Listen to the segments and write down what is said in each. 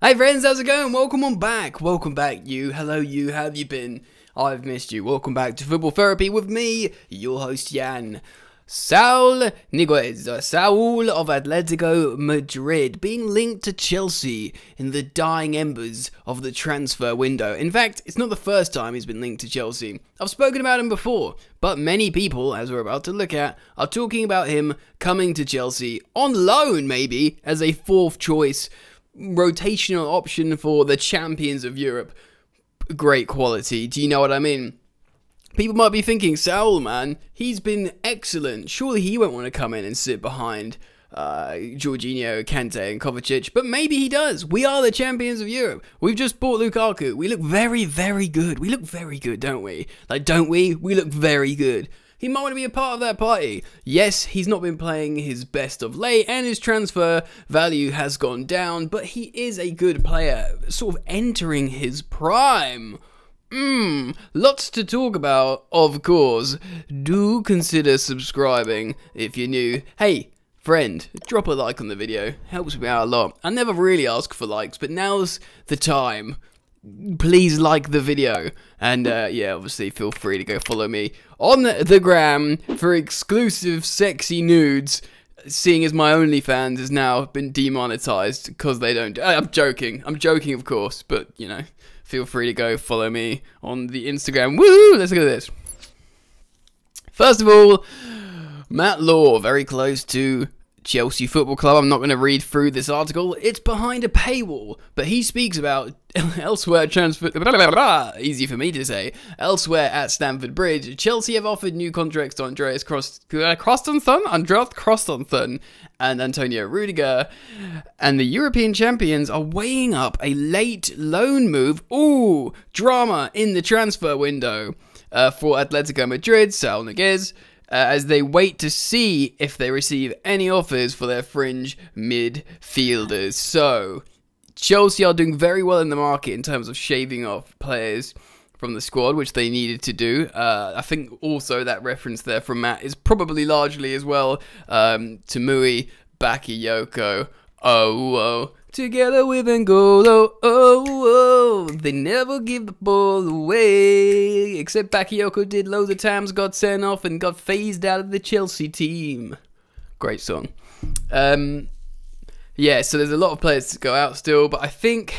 Hey friends, how's it going? Welcome on back. Welcome back, you. Hello, you. How have you been? I've missed you. Welcome back to Football Therapy with me, your host, Jan. Saúl Ñíguez, Saúl of Atletico Madrid, being linked to Chelsea in the dying embers of the transfer window. In fact, it's not the first time he's been linked to Chelsea. I've spoken about him before, but many people, as we're about to look at, are talking about him coming to Chelsea on loan, maybe, as a fourth choice rotational option for the champions of Europe. Great quality, do you know what I mean? People might be thinking, Saúl, man, he's been excellent. Surely he won't want to come in and sit behind Jorginho, Kante and Kovacic, but maybe he does. We are the champions of Europe. We've just bought Lukaku. We look very, very good. We look very good, don't we? Like, don't we? We look very good. He might want to be a part of that party. Yes, he's not been playing his best of late, and his transfer value has gone down, but he is a good player, sort of entering his prime. Lots to talk about, of course. Do consider subscribing if you're new. Hey, friend, drop a like on the video. Helps me out a lot. I never really ask for likes, but now's the time. Please like the video. And yeah, obviously feel free to go follow me on the gram for exclusive sexy nudes. Seeing as my OnlyFans has now been demonetized because they don't. I'm joking, of course, but you know. Feel free to go follow me on the Instagram. Woo! Let's look at this. First of all, Matt Law, very close to Chelsea Football Club. I'm not going to read through this article. It's behind a paywall, but he speaks about elsewhere transfer. Easy for me to say. Elsewhere at Stamford Bridge, Chelsea have offered new contracts to Andreas Christensen and Antonio Rudiger, and the European champions are weighing up a late loan move. Ooh, drama in the transfer window for Atletico Madrid, Saúl Ñíguez, as they wait to see if they receive any offers for their fringe midfielders. So, Chelsea are doing very well in the market in terms of shaving off players from the squad, which they needed to do. I think also that reference there from Matt is probably largely as well to Mui, Bakayoko, together with N'Golo, they never give the ball away, except Bakayoko did loads of times, got sent off and got phased out of the Chelsea team. Great song. Yeah, so there's a lot of players to go out still, but I think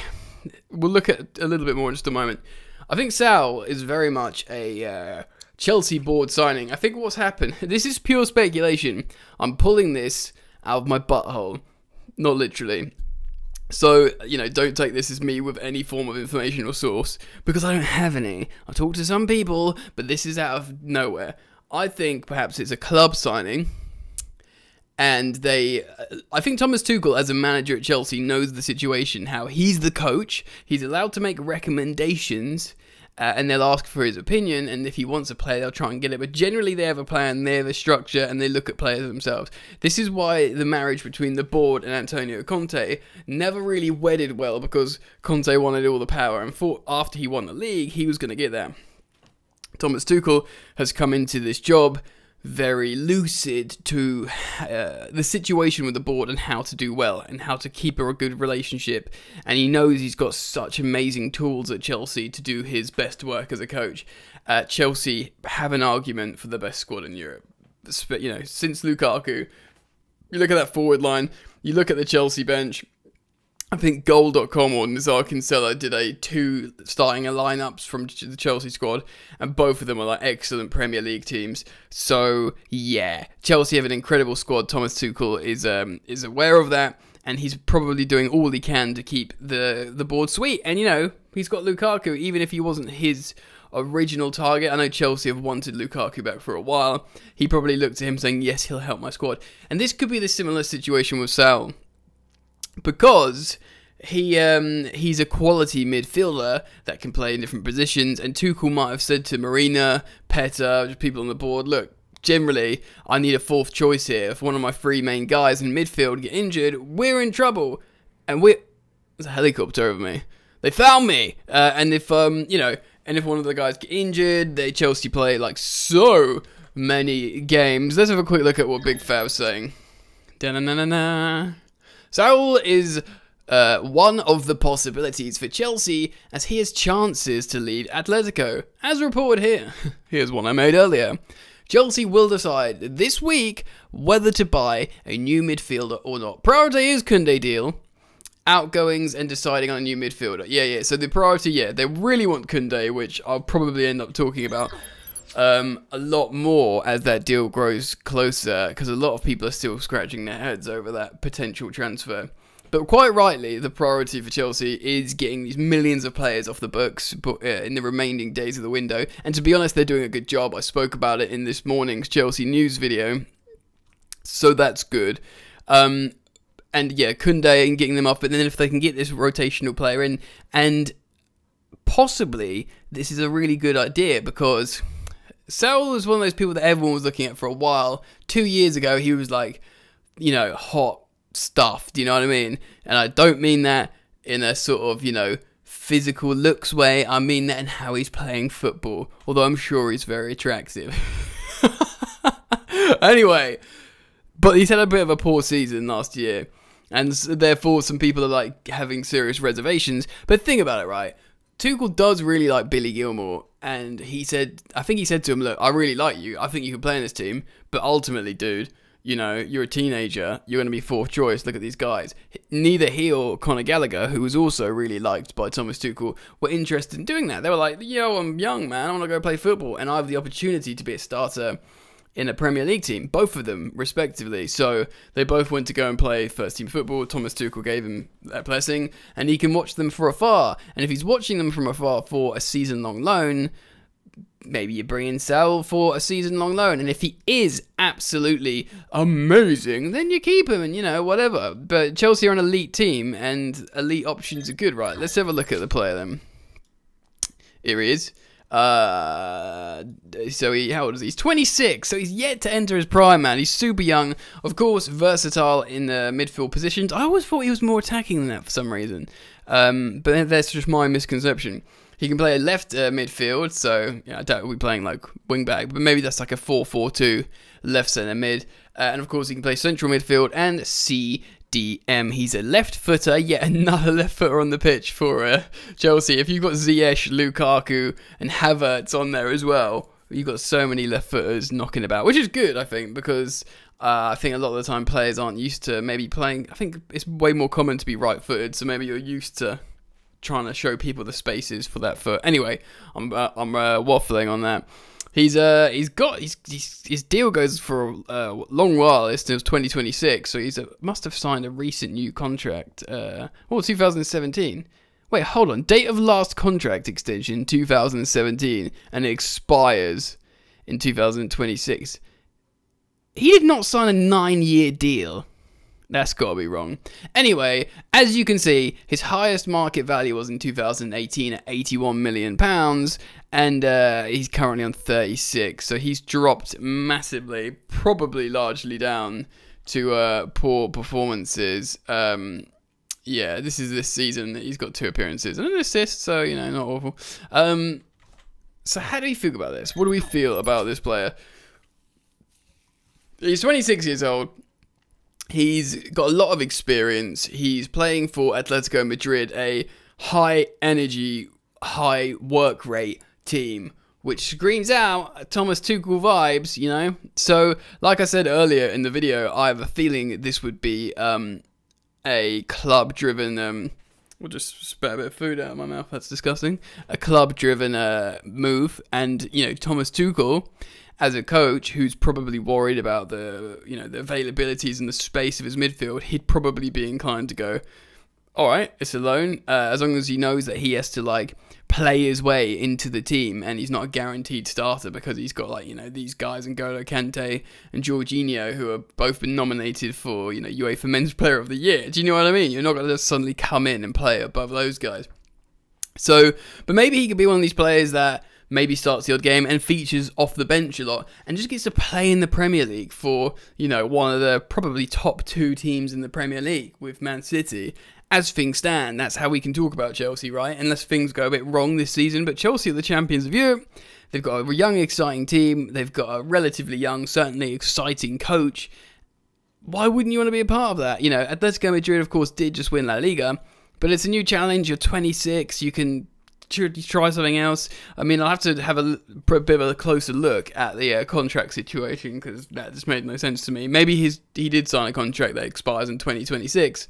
we'll look at a little bit more in just a moment. I think Saúl is very much a Chelsea board signing. I think what's happened, this is pure speculation. I'm pulling this out of my butthole, not literally. So, you know, don't take this as me with any form of information or source, because I don't have any. I talked to some people, but this is out of nowhere. I think perhaps it's a club signing, and I think Thomas Tuchel, as a manager at Chelsea, knows the situation, how he's the coach, he's allowed to make recommendations, and they'll ask for his opinion, and if he wants a player, they'll try and get it. But generally, they have a plan, they have a structure, and they look at players themselves. This is why the marriage between the board and Antonio Conte never really wedded well, because Conte wanted all the power, and thought after he won the league, he was going to get that. Thomas Tuchel has come into this job very lucid to the situation with the board and how to do well and how to keep a good relationship, and he knows he's got such amazing tools at Chelsea to do his best work as a coach. Chelsea have an argument for the best squad in Europe, you know, since Lukaku. You look at that forward line, you look at the Chelsea bench. I think Goal.com or Nazar Kinsella did two starting lineups from the Chelsea squad, and both of them are like excellent Premier League teams. So yeah, Chelsea have an incredible squad. Thomas Tuchel is aware of that, and he's probably doing all he can to keep the board sweet. And you know, he's got Lukaku, even if he wasn't his original target. I know Chelsea have wanted Lukaku back for a while. He probably looked at him saying, yes, he'll help my squad. And this could be the similar situation with Saúl, because he's a quality midfielder that can play in different positions, and Tuchel might have said to Marina, Peta, just people on the board, look, generally, I need a fourth choice here. If one of my three main guys in midfield get injured, we're in trouble. And there's a helicopter over me. They found me. And if, you know, and if one of the guys get injured, Chelsea play like so many games. Let's have a quick look at what Big Fav's saying. Da-na-na-na-na. Saúl is one of the possibilities for Chelsea, as he has chances to lead Atletico. As reported here, here's one I made earlier. Chelsea will decide this week whether to buy a new midfielder or not. Priority is Koundé deal, outgoings, and deciding on a new midfielder. Yeah, so the priority, they really want Koundé, which I'll probably end up talking about a lot more as that deal grows closer, because a lot of people are still scratching their heads over that potential transfer. But quite rightly, the priority for Chelsea is getting these millions of players off the books in the remaining days of the window. And to be honest, they're doing a good job. I spoke about it in this morning's Chelsea news video, so that's good. And yeah, Koundé and getting them off, but then if they can get this rotational player in, and possibly this is a really good idea, because Saúl was one of those people that everyone was looking at for a while. 2 years ago, he was like, hot stuff, do you know what I mean? And I don't mean that in a sort of, physical looks way. I mean that in how he's playing football, although I'm sure he's very attractive. Anyway, but he's had a bit of a poor season last year, and therefore some people are like having serious reservations. But think about it, right? Tuchel does really like Billy Gilmour, and I think he said to him, look, I really like you, I think you can play in this team, but ultimately, dude, you're a teenager, you're going to be fourth choice, look at these guys. Neither he or Conor Gallagher, who was also really liked by Thomas Tuchel, were interested in doing that. They were like, I'm young, man, I want to go play football, and I have the opportunity to be a starter in a Premier League team, both of them, respectively. So they both went to go and play first-team football. Thomas Tuchel gave him that blessing, and he can watch them from afar. And if he's watching them from afar for a season-long loan, maybe you bring in Saúl for a season-long loan. And if he is absolutely amazing, then you keep him and, whatever. But Chelsea are an elite team, and elite options are good, right? Let's have a look at the player then. Here he is. How old is he? He's 26, so he's yet to enter his prime, man. He's super young, of course, versatile in the midfield positions. I always thought he was more attacking than that for some reason, but that's just my misconception. He can play a left midfield, so I doubt he'll be playing like wing back, but maybe that's like a 4-4-2 left centre mid, and of course he can play central midfield and CDM. He's a left footer, yet another left footer on the pitch for Chelsea. If you've got Ziyech, Lukaku, and Havertz on there as well, you've got so many left footers knocking about, which is good, I think, because I think a lot of the time players aren't used to maybe playing. I think it's way more common to be right footed, so maybe you're used to trying to show people the spaces for that foot. Anyway, I'm waffling on that. His deal goes for a long while. It's till 2026, so must have signed a recent new contract. 2017. Wait, hold on. Date of last contract extension 2017, and it expires in 2026. He did not sign a 9-year deal. That's got to be wrong. Anyway, as you can see, his highest market value was in 2018 at £81 million, and he's currently on 36, so he's dropped massively, probably largely down to poor performances. This is this season. He's got 2 appearances and an assist, so, not awful. So how do we feel about this? What do we feel about this player? He's 26 years old. He's got a lot of experience. He's playing for Atletico Madrid, a high energy, high work rate team, which screams out Thomas Tuchel vibes, So, like I said earlier in the video, I have a feeling this would be a club-driven... we'll just spat a bit of food out of my mouth. That's disgusting. A club-driven move, and, Thomas Tuchel, as a coach who's probably worried about the availabilities and the space of his midfield, he'd probably be inclined to go, all right, it's a loan, as long as he knows that he has to play his way into the team, and he's not a guaranteed starter because he's got these guys, N'Golo Kante and Jorginho, who have both been nominated for UEFA Men's Player of the Year. Do you know what I mean? You're not going to just suddenly come in and play above those guys. So, but maybe he could be one of these players that maybe starts the odd game and features off the bench a lot and just gets to play in the Premier League for, one of the probably top 2 teams in the Premier League with Man City. As things stand, that's how we can talk about Chelsea, right? Unless things go a bit wrong this season. But Chelsea are the champions of Europe. They've got a young, exciting team. They've got a relatively young, certainly exciting coach. why wouldn't you want to be a part of that? You know, Atletico Madrid, of course, did just win La Liga, but it's a new challenge. You're 26. You can try something else. I mean, I'll have to have a bit of a closer look at the contract situation, because that just made no sense to me. Maybe he did sign a contract that expires in 2026,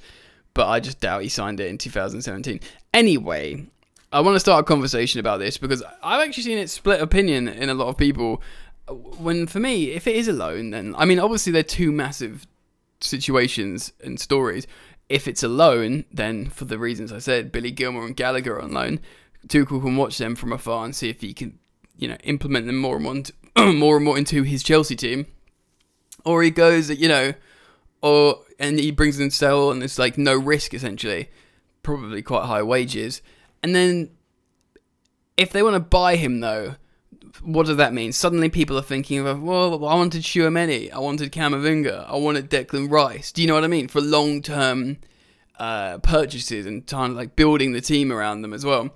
but I just doubt he signed it in 2017. Anyway, I want to start a conversation about this, because I've actually seen it split opinion in a lot of people. When, for me, if it is a loan, then, I mean, obviously they're two massive situations and stories. If it's a loan, then for the reasons I said, Billy Gilmour and Gallagher are on loan. Tuchel can watch them from afar and see if he can, you know, implement them more and more into his Chelsea team. Or he goes, you know, and he brings in Saúl, and it's like no risk, essentially. Probably quite high wages. And then, if they want to buy him, though, what does that mean? Suddenly people are thinking of, well, I wanted Tchouaméni, I wanted Camavinga, I wanted Declan Rice. Do you know what I mean? For long-term purchases and kind of like building the team around them as well.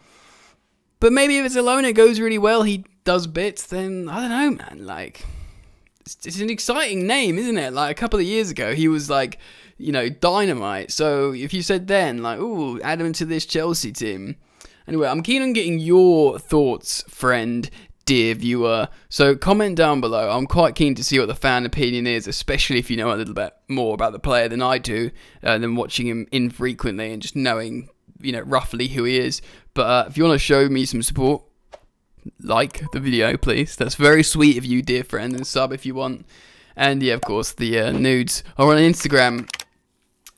But maybe if it's a loan, it goes really well, he does bits, then, I don't know, man, like, it's an exciting name, isn't it? Like, a couple of years ago, he was like, you know, dynamite. So, if you said then, like, ooh, add him to this Chelsea team. Anyway, I'm keen on getting your thoughts, friend, dear viewer. So, comment down below. I'm quite keen to see what the fan opinion is, especially if you know a little bit more about the player than I do, than watching him infrequently and just knowing, you know, roughly who he is. But if you want to show me some support, like the video, please. That's very sweet of you, dear friend, and sub if you want. And yeah, of course, the nudes are on Instagram.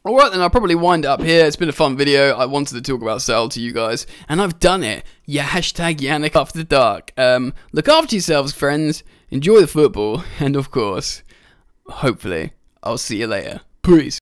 Alright then, I'll probably wind it up here. It's been a fun video. I wanted to talk about Saúl to you guys, and I've done it. Yeah, hashtag Yannick After Dark. Look after yourselves, friends. Enjoy the football, and of course, hopefully, I'll see you later. Peace.